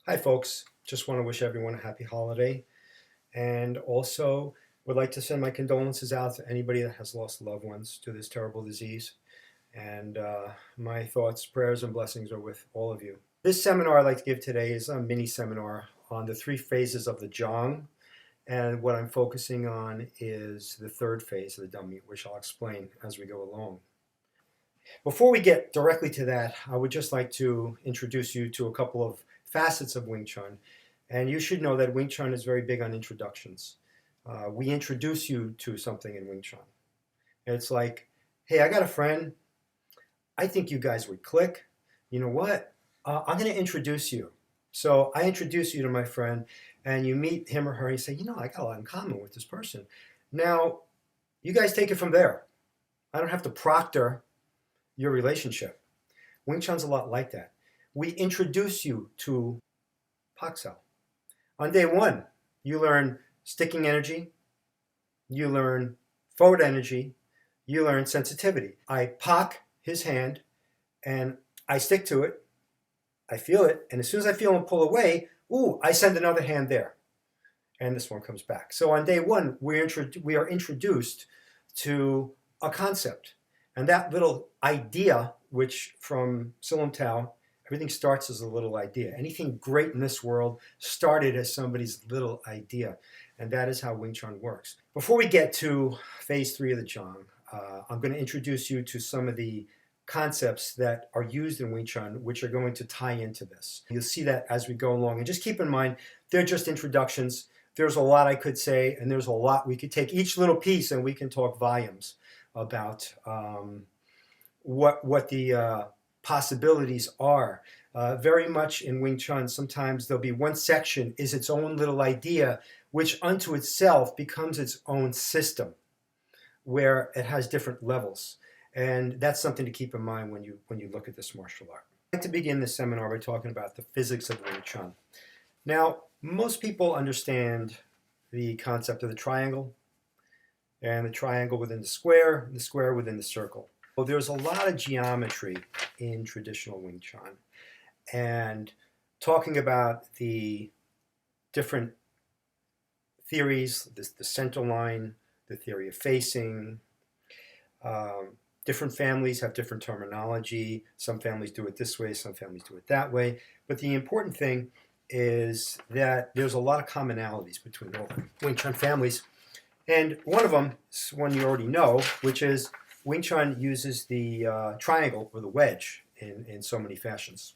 Hi, folks. Just want to wish everyone a happy holiday, and also would like to send my condolences out to anybody that has lost loved ones to this terrible disease. And my thoughts, prayers, and blessings are with all of you. This seminar I'd like to give today is a mini seminar on the three phases of the Jong, and what I'm focusing on is the third phase of the dummy, which I'll explain as we go along. Before we get directly to that, I would just like to introduce you to a couple of facets of Wing Chun. And you should know that Wing Chun is very big on introductions. We introduce you to something in Wing Chun. It's like, hey, I got a friend. I think you guys would click. You know what? I'm going to introduce you. So I introduce you to my friend, and you meet him or her, and you say, I got a lot in common with this person. Now, you guys take it from there. I don't have to proctor your relationship. Wing Chun's a lot like that. We introduce you to Pak Sao. On day one, you learn sticking energy, you learn forward energy, you learn sensitivity. I Pak his hand and I stick to it, I feel it, and as soon as I feel him pull away, I send another hand there. And this one comes back. So on day one, we are introduced to a concept. And that little idea, which from Silam Tao, everything starts as a little idea. Anything great in this world started as somebody's little idea. And that is how Wing Chun works. Before we get to phase 3 of the Jong, I'm going to introduce you to some of the concepts that are used in Wing Chun, which are going to tie into this. You'll see that as we go along. And just keep in mind, they're just introductions. There's a lot I could say, and there's a lot we could take each little piece and we can talk volumes about what the possibilities are. Very much in Wing Chun, sometimes there'll be one section is its own little idea, which unto itself becomes its own system, where it has different levels. And that's something to keep in mind when you look at this martial art. I'd like to begin this seminar by talking about the physics of Wing Chun. Now, most people understand the concept of the triangle, and the triangle within the square within the circle. Well, there's a lot of geometry in traditional Wing Chun, and talking about the different theories, the center line, the theory of facing. Different families have different terminology. Some families do it this way, some families do it that way. But the important thing is that there's a lot of commonalities between all the Wing Chun families. And one of them is one you already know, which is Wing Chun uses the triangle or the wedge in so many fashions.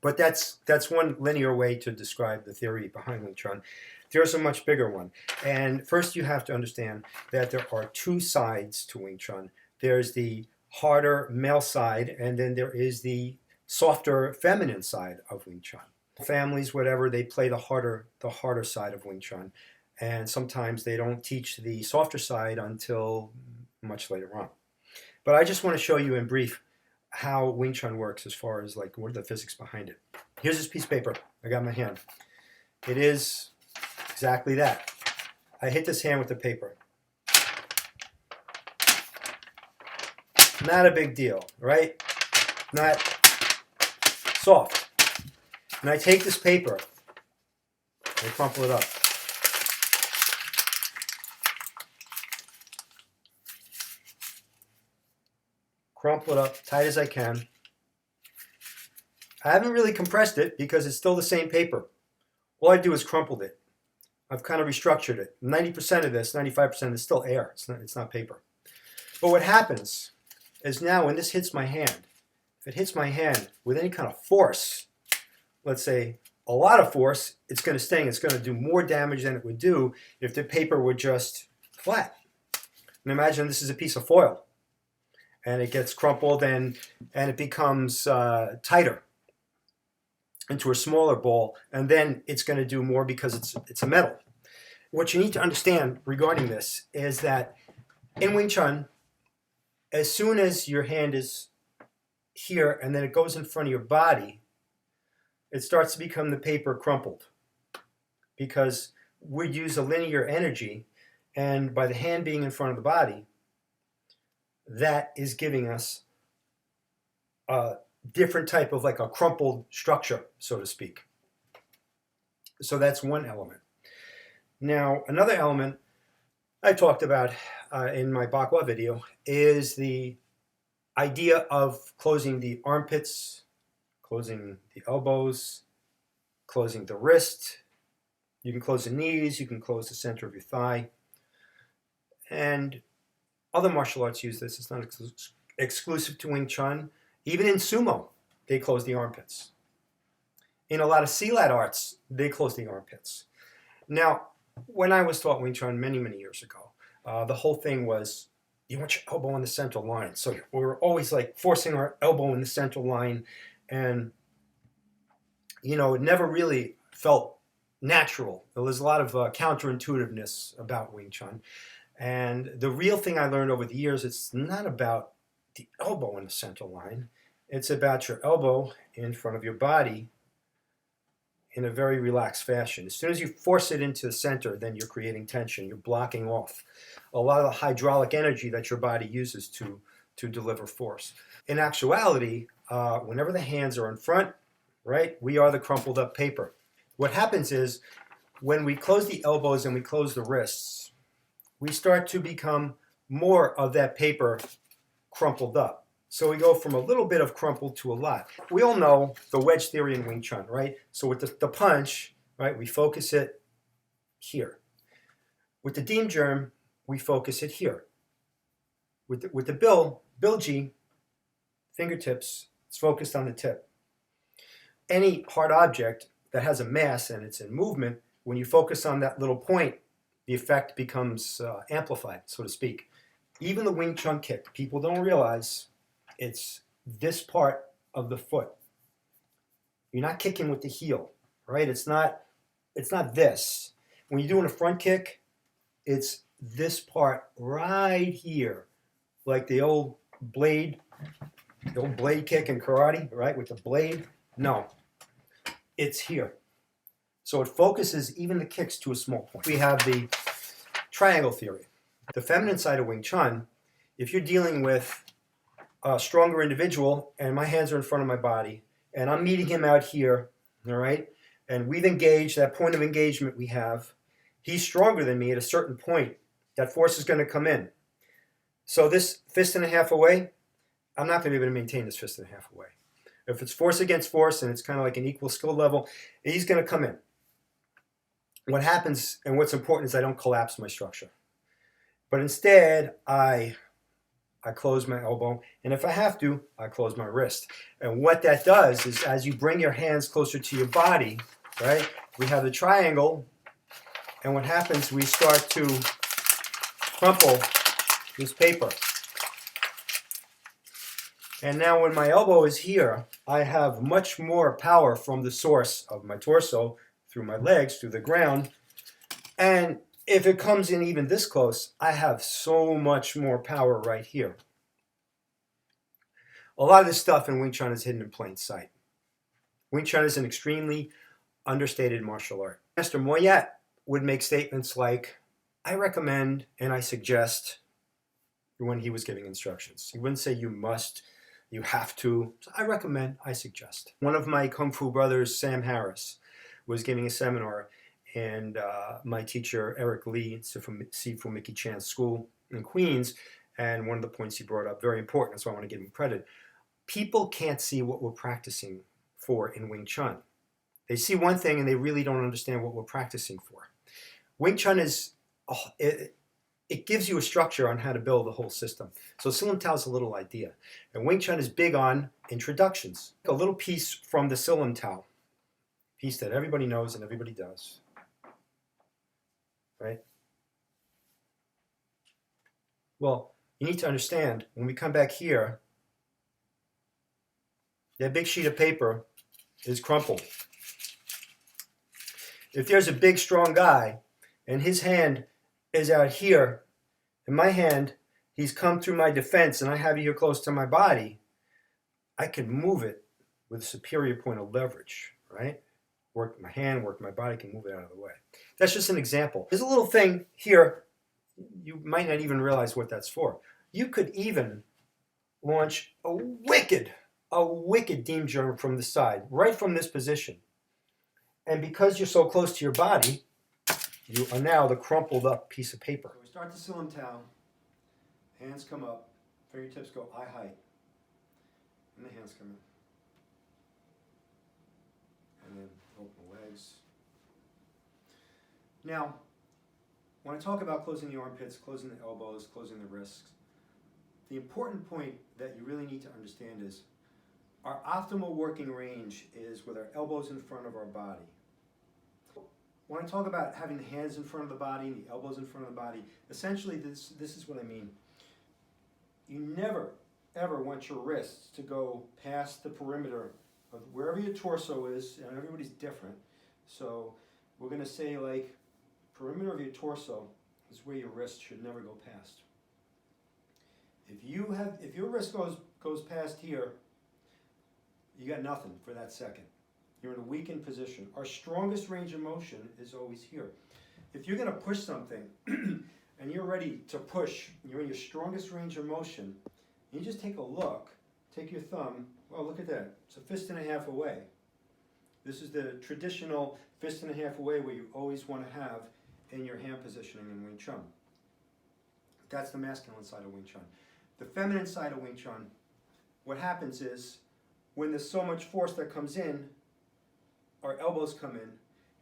But that's one linear way to describe the theory behind Wing Chun. There's a much bigger one. And first you have to understand that there are two sides to Wing Chun. There's the harder male side, and then there is the softer feminine side of Wing Chun. Families, whatever, they play the harder side of Wing Chun. And sometimes they don't teach the softer side until much later on. But I just want to show you in brief how Wing Chun works as far as like what are the physics behind it. Here's this piece of paper I got in my hand. It is exactly that. I hit this hand with the paper. Not a big deal, right? Not soft. And I take this paper, I crumple it up. Crumple it up tight as I can. I haven't really compressed it because it's still the same paper. All I do is crumpled it. I've kind of restructured it. 90% of this, 95% is still air. It's not paper. But what happens is now when this hits my hand, if it hits my hand with any kind of force, let's say a lot of force, it's going to sting. It's going to do more damage than it would do if the paper were just flat. And imagine this is a piece of foil. And it gets crumpled and it becomes tighter into a smaller ball, and then it's going to do more because it's a metal. What you need to understand regarding this is that in Wing Chun, as soon as your hand is here and then it goes in front of your body, it starts to become the paper crumpled because we use a linear energy, and by the hand being in front of the body, that is giving us different type of like a crumpled structure, so to speak. So that's one element. Now, another element I talked about in my Bakwa video is the idea of closing the armpits, closing the elbows, closing the wrist. You can close the knees, you can close the center of your thigh. And other martial arts use this. It's not exclusive to Wing Chun. Even in sumo, they close the armpits. In a lot of silat arts, they close the armpits. Now, when I was taught Wing Chun many, many years ago, the whole thing was you want your elbow in the central line. So we were always like forcing our elbow in the central line, and it never really felt natural. There was a lot of counterintuitiveness about Wing Chun. And the real thing I learned over the years, it's not about the elbow in the central line. It's about your elbow in front of your body in a very relaxed fashion. As soon as you force it into the center, then you're creating tension. You're blocking off a lot of the hydraulic energy that your body uses to deliver force. In actuality, whenever the hands are in front, right, we are the crumpled up paper. What happens is when we close the elbows and we close the wrists, we start to become more of that paper crumpled up. So we go from a little bit of crumpled to a lot. We all know the wedge theory in Wing Chun, right? So with the punch, right, we focus it here. With the Deem Germ, we focus it here. With the Bilji, fingertips, it's focused on the tip. Any hard object that has a mass and it's in movement, when you focus on that little point, the effect becomes amplified, so to speak. Even the Wing Chun kick, people don't realize it's this part of the foot. You're not kicking with the heel, right? It's not this. When you're doing a front kick, it's this part right here, like the old blade kick in karate, right? With the blade. No, it's here. So it focuses even the kicks to a small point. We have the triangle theory. The feminine side of Wing Chun, if you're dealing with a stronger individual and my hands are in front of my body and I'm meeting him out here, all right, and we've engaged, that point of engagement we have, he's stronger than me at a certain point, that force is going to come in. So this fist and a half away, I'm not going to be able to maintain this fist and a half away. If it's force against force and it's kind of like an equal skill level, he's going to come in. What happens and what's important is I don't collapse my structure. But instead, I close my elbow, and if I have to, I close my wrist. And what that does is as you bring your hands closer to your body, right, we have the triangle, and what happens, we start to crumple this paper. And now when my elbow is here, I have much more power from the source of my torso, through my legs, through the ground. And if it comes in even this close, I have so much more power right here. A lot of this stuff in Wing Chun is hidden in plain sight. Wing Chun is an extremely understated martial art. Master Moyet would make statements like, I recommend and I suggest, when he was giving instructions. He wouldn't say you must, you have to. So I recommend, I suggest. One of my Kung Fu brothers, Sam Harris, was giving a seminar, and my teacher, Eric Lee, Sifu Mickey Chan's school in Queens, and one of the points he brought up, very important, so I want to give him credit. People can't see what we're practicing for in Wing Chun. They see one thing and they really don't understand what we're practicing for. Wing Chun is, it gives you a structure on how to build the whole system. So Silam Tao is a little idea. And Wing Chun is big on introductions. A little piece from the Silam Tao, piece that everybody knows and everybody does. Right? Well, you need to understand, when we come back here, that big sheet of paper is crumpled. If there's a big, strong guy, and his hand is out here, and my hand, he's come through my defense, and I have it here close to my body, I can move it with a superior point of leverage, right? Work my hand, work my body, can move it out of the way. That's just an example. There's a little thing here, you might not even realize what that's for. You could even launch a wicked a wicked Deem Jong from the side, right from this position. And because you're so close to your body, you are now the crumpled up piece of paper. So we start the Silam Tao, hands come up, fingertips go eye height, and the hands come in. And then open the legs. Now, when I talk about closing the armpits, closing the elbows, closing the wrists, the important point that you really need to understand is our optimal working range is with our elbows in front of our body. When I talk about having the hands in front of the body and the elbows in front of the body, essentially this is what I mean. You never, ever want your wrists to go past the perimeter of wherever your torso is, and everybody's different. So we're going to say like perimeter of your torso is where your wrist should never go past. If your wrist goes past here, you got nothing for that second. You're in a weakened position. Our strongest range of motion is always here. If you're going to push something and you're ready to push, you're in your strongest range of motion, you just take a look, take your thumb, oh look at that, it's a fist and a half away. This is the traditional fist and a half away where you always want to have in your hand positioning in Wing Chun. That's the masculine side of Wing Chun. The feminine side of Wing Chun, what happens is when there's so much force that comes in, our elbows come in,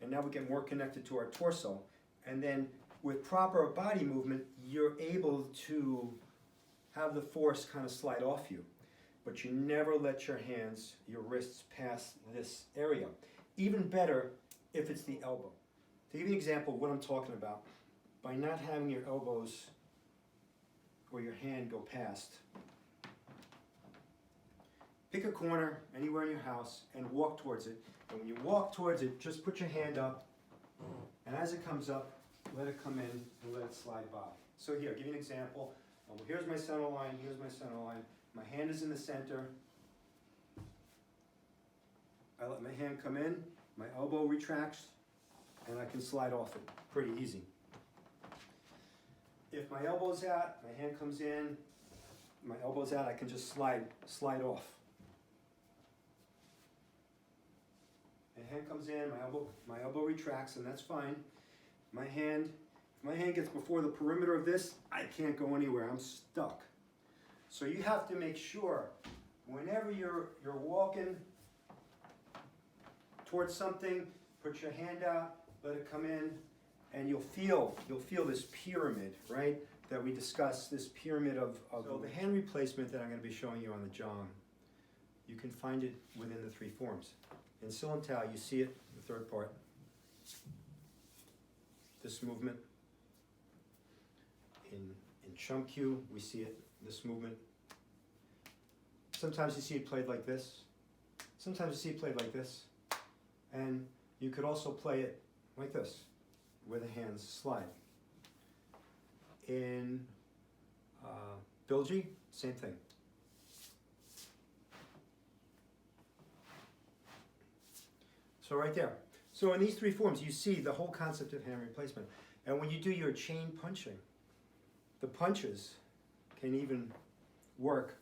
and now we get more connected to our torso. And then with proper body movement, you're able to have the force kind of slide off you. But you never let your hands, your wrists pass this area. Even better if it's the elbow. To give you an example of what I'm talking about, by not having your elbows or your hand go past, pick a corner anywhere in your house and walk towards it. And when you walk towards it, just put your hand up, and as it comes up, let it come in and let it slide by. So here, I'll give you an example. Here's my center line, here's my center line. My hand is in the center. I let my hand come in, my elbow retracts, and I can slide off it. Pretty easy. If my elbow's out, my hand comes in, my elbow's out, I can just slide off. My hand comes in, my elbow retracts, and that's fine. If my hand gets before the perimeter of this, I can't go anywhere, I'm stuck. So you have to make sure, whenever you're walking towards something, put your hand out, let it come in, and you'll feel this pyramid, right? That we discussed, this pyramid of so the hand replacement that I'm going to be showing you on the Jong, you can find it within the three forms. In Silam Tao, you see it, the third part. This movement. In Chum Kyu, we see it, this movement. Sometimes you see it played like this. Sometimes you see it played like this. And you could also play it like this, where the hands slide. In Bilji, same thing. So right there. So in these three forms, you see the whole concept of hand replacement. And when you do your chain punching, the punches can even work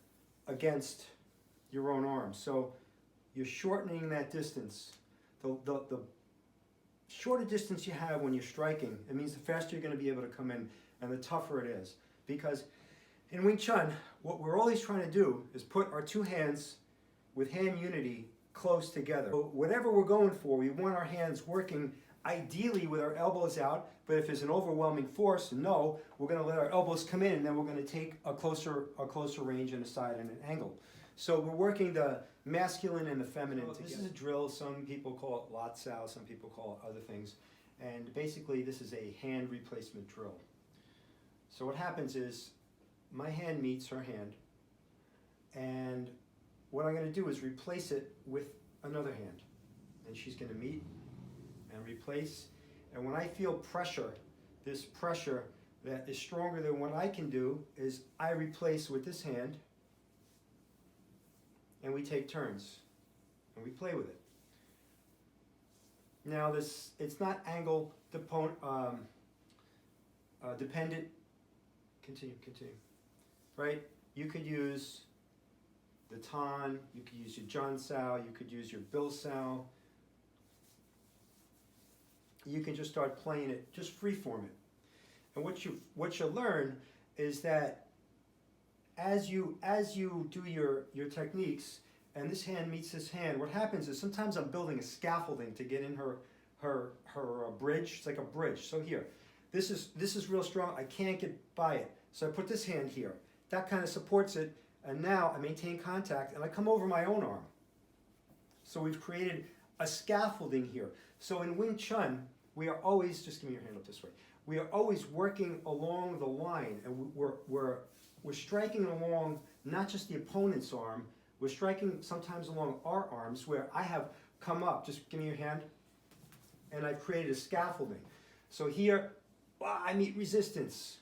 against your own arm. So you're shortening that distance. The shorter distance you have when you're striking, it means the faster you're going to be able to come in and the tougher it is. Because in Wing Chun, what we're always trying to do is put our two hands with hand unity close together. So whatever we're going for, we want our hands working ideally with our elbows out, but if there's an overwhelming force, no, we're going to let our elbows come in and then we're going to take a closer range and a side and an angle. So we're working the masculine and the feminine together. This is a drill. Some people call it Lot Sao, some people call it other things. And basically this is a hand replacement drill. So what happens is my hand meets her hand, and what I'm going to do is replace it with another hand. And she's going to meet and replace. And when I feel pressure, this pressure that is stronger than what I can do, is I replace with this hand, and we take turns, and we play with it. Now it's not angle dependent. Continue. Right? You could use the tan, you could use your John Sao, you could use your Bill Sao. You can just start playing it, just freeform it. And what you'll learn is that as you do your techniques, and this hand meets this hand, what happens is sometimes I'm building a scaffolding to get in her bridge. It's like a bridge. So here, this is real strong. I can't get by it. So I put this hand here. That kind of supports it. And now I maintain contact and I come over my own arm. So we've created a scaffolding here. So in Wing Chun, we are always, just give me your hand up this way. We are always working along the line, and we're striking along not just the opponent's arm, we're striking sometimes along our arms where I have come up, just give me your hand, and I've created a scaffolding. So here, I meet resistance.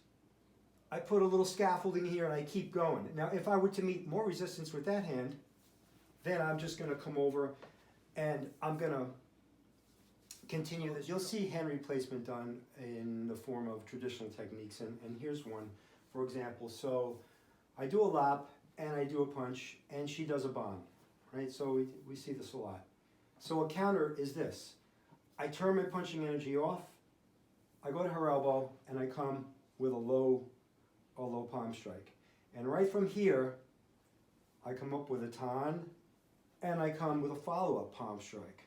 I put a little scaffolding here and I keep going. Now if I were to meet more resistance with that hand, then I'm just going to come over and I'm going to continue this. You'll see hand replacement done in the form of traditional techniques, and here's one, for example. So I do a lap and I do a punch and she does a bond, right? So we see this a lot. So a counter is this. I turn my punching energy off, I go to her elbow and I come with a low palm strike. And right from here, I come up with a tan and I come with a follow-up palm strike.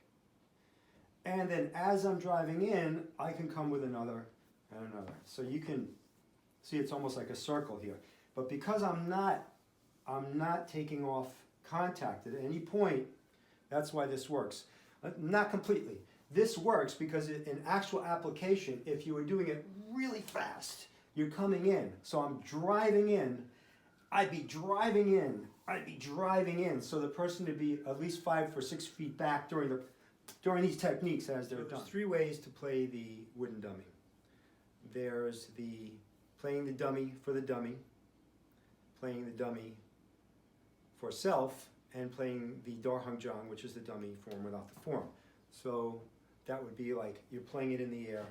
And then as I'm driving in, I can come with another and another. So you can see it's almost like a circle here. But because I'm not taking off contact at any point, that's why this works. Not completely. This works because in actual application, if you were doing it really fast, you're coming in. So I'm driving in, I'd be driving in. So the person would be at least 5 or 6 feet back during these techniques as they're done. There's 3 ways to play the wooden dummy. There's the playing the dummy for the dummy, playing the dummy for self, and playing the Darhung Jong, which is the dummy form without the form. So that would be like you're playing it in the air.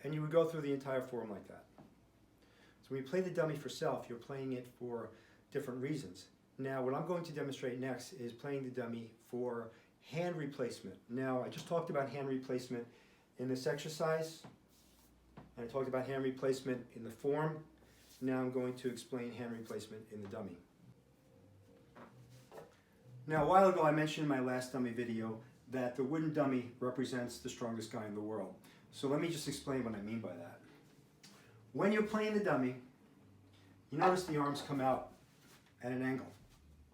And you would go through the entire form like that. So when you play the dummy for self, you're playing it for different reasons. Now, what I'm going to demonstrate next is playing the dummy for hand replacement. Now, I just talked about hand replacement in this exercise, and I talked about hand replacement in the form. Now I'm going to explain hand replacement in the dummy. Now, a while ago, I mentioned in my last dummy video that the wooden dummy represents the strongest guy in the world. So let me just explain what I mean by that. When you're playing the dummy, you notice the arms come out at an angle,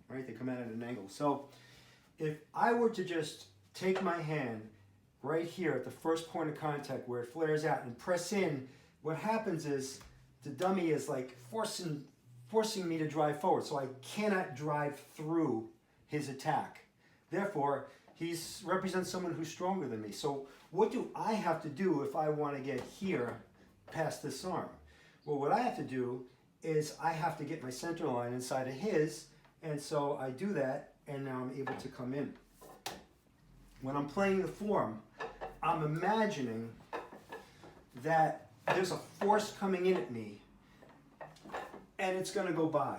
right? They come out at an angle. So if I were to just take my hand right here at the first point of contact where it flares out and press in, what happens is the dummy is like forcing me to drive forward. So I cannot drive through his attack. Therefore, he represents someone who's stronger than me. So what do I have to do if I want to get here past this arm? Well, what I have to do is I have to get my center line inside of his, and so I do that, and now I'm able to come in. When I'm playing the form, I'm imagining that there's a force coming in at me, and it's going to go by.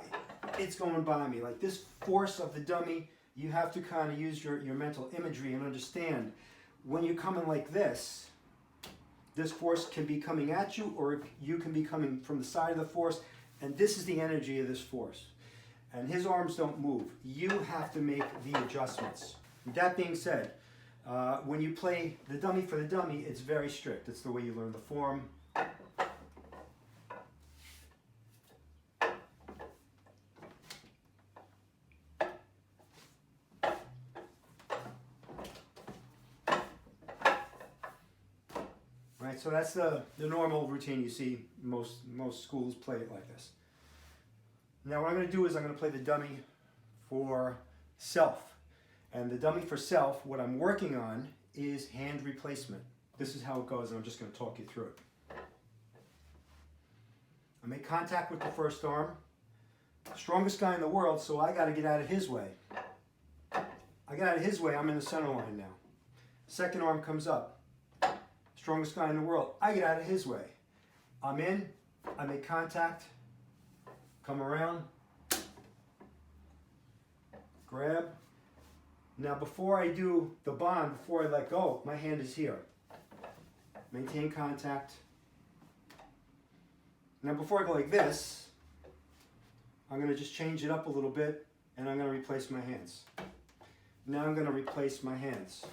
It's going by me. Like this force of the dummy, you have to kind of use your mental imagery and understand when you're coming like this force can be coming at you, or you can be coming from the side of the force, and this is the energy of this force. And his arms don't move. You have to make the adjustments. That being said, when you play the dummy for the dummy, it's very strict. It's the way you learn the form. Right, so that's the normal routine you see. Most schools play it like this. Now what I'm going to do is I'm going to play the dummy for self. And the dummy for self, what I'm working on is hand replacement. This is how it goes, and I'm just going to talk you through it. I make contact with the first arm. Strongest guy in the world, so I got to get out of his way. I get out of his way, I'm in the center line now. Second arm comes up. strongest guy in the world. I get out of his way. I'm in, I make contact, come around, grab. Now before I do the bond, before I let go, my hand is here. Maintain contact. Now before I go like this, I'm going to just change it up a little bit and I'm going to replace my hands. Now I'm going to replace my hands.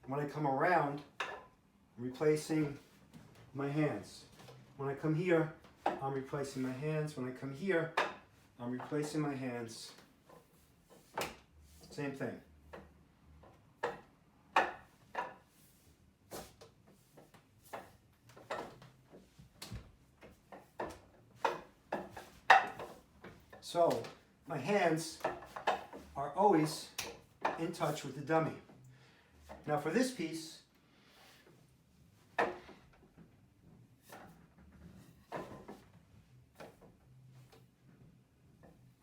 When I come around, I'm replacing my hands. When I come here, I'm replacing my hands. When I come here, I'm replacing my hands. Same thing. So my hands are always in touch with the dummy. Now for this piece,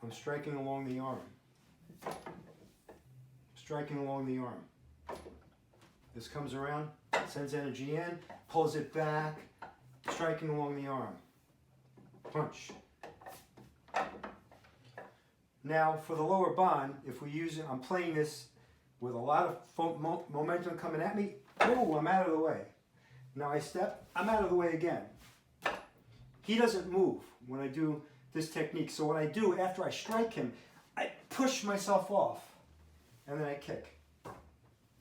I'm striking along the arm. Striking along the arm. This comes around, sends energy in, pulls it back, striking along the arm. Punch. Now for the lower bond, if we use it, I'm playing this with a lot of momentum coming at me. Oh, I'm out of the way. Now I step, I'm out of the way again. He doesn't move when I do this technique. So what I do after I strike him, I push myself off and then I kick.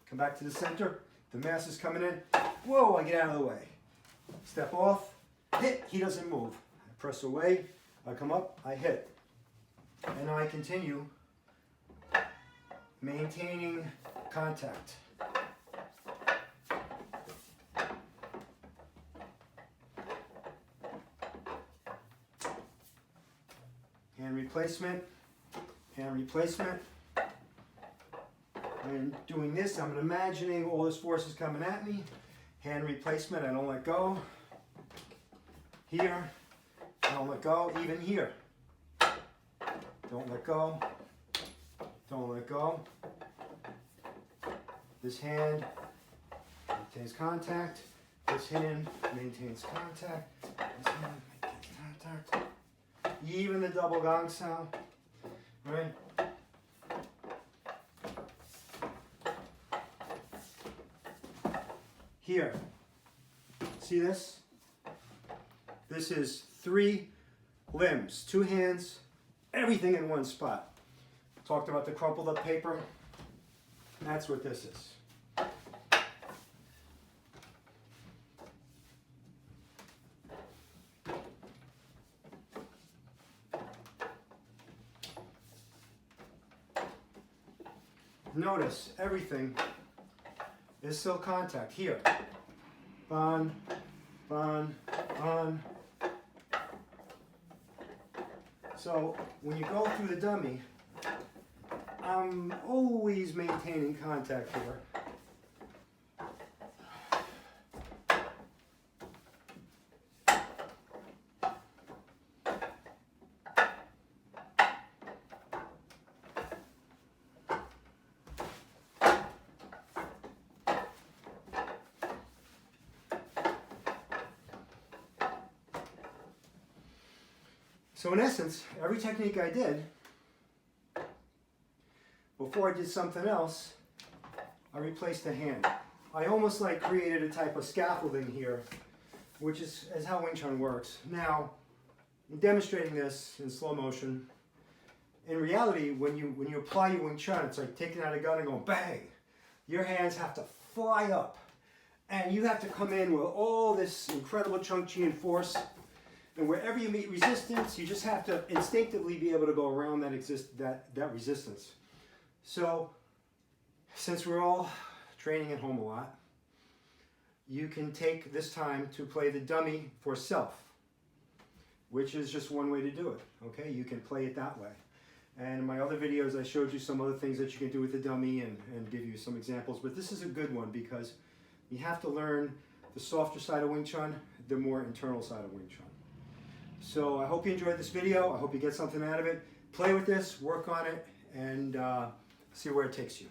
Come back to the center, the mass is coming in. Whoa, I get out of the way. Step off, hit, he doesn't move. I press away, I come up, I hit. And now I continue maintaining contact. Hand replacement, hand replacement. And doing this, I'm imagining all this force is coming at me. Hand replacement, I don't let go. Here, I don't let go, even here. Don't let go. Don't let go. This hand maintains contact. This hand maintains contact. This hand maintains contact. Even the double gong sound. Right? Here. See this? This is 3 limbs, 2 hands, everything in one spot. Talked about the crumpled up paper. That's what this is. Notice everything is still contact. Here. Bond, bond, bond. So when you go through the dummy, I'm always maintaining contact here. So in essence, every technique I did, before I did something else, I replaced the hand. I almost like created a type of scaffolding here, which is how Wing Chun works. Now, I'm demonstrating this in slow motion. In reality, when you apply your Wing Chun, it's like taking out a gun and going bang. Your hands have to fly up. And you have to come in with all this incredible Chung Chi and force. And wherever you meet resistance, you just have to instinctively be able to go around that resistance. So, since we're all training at home a lot, you can take this time to play the dummy for self, which is just one way to do it. Okay, you can play it that way. And in my other videos, I showed you some other things that you can do with the dummy and give you some examples. But this is a good one because you have to learn the softer side of Wing Chun, the more internal side of Wing Chun. So I hope you enjoyed this video. I hope you get something out of it. Play with this, work on it, and see where it takes you.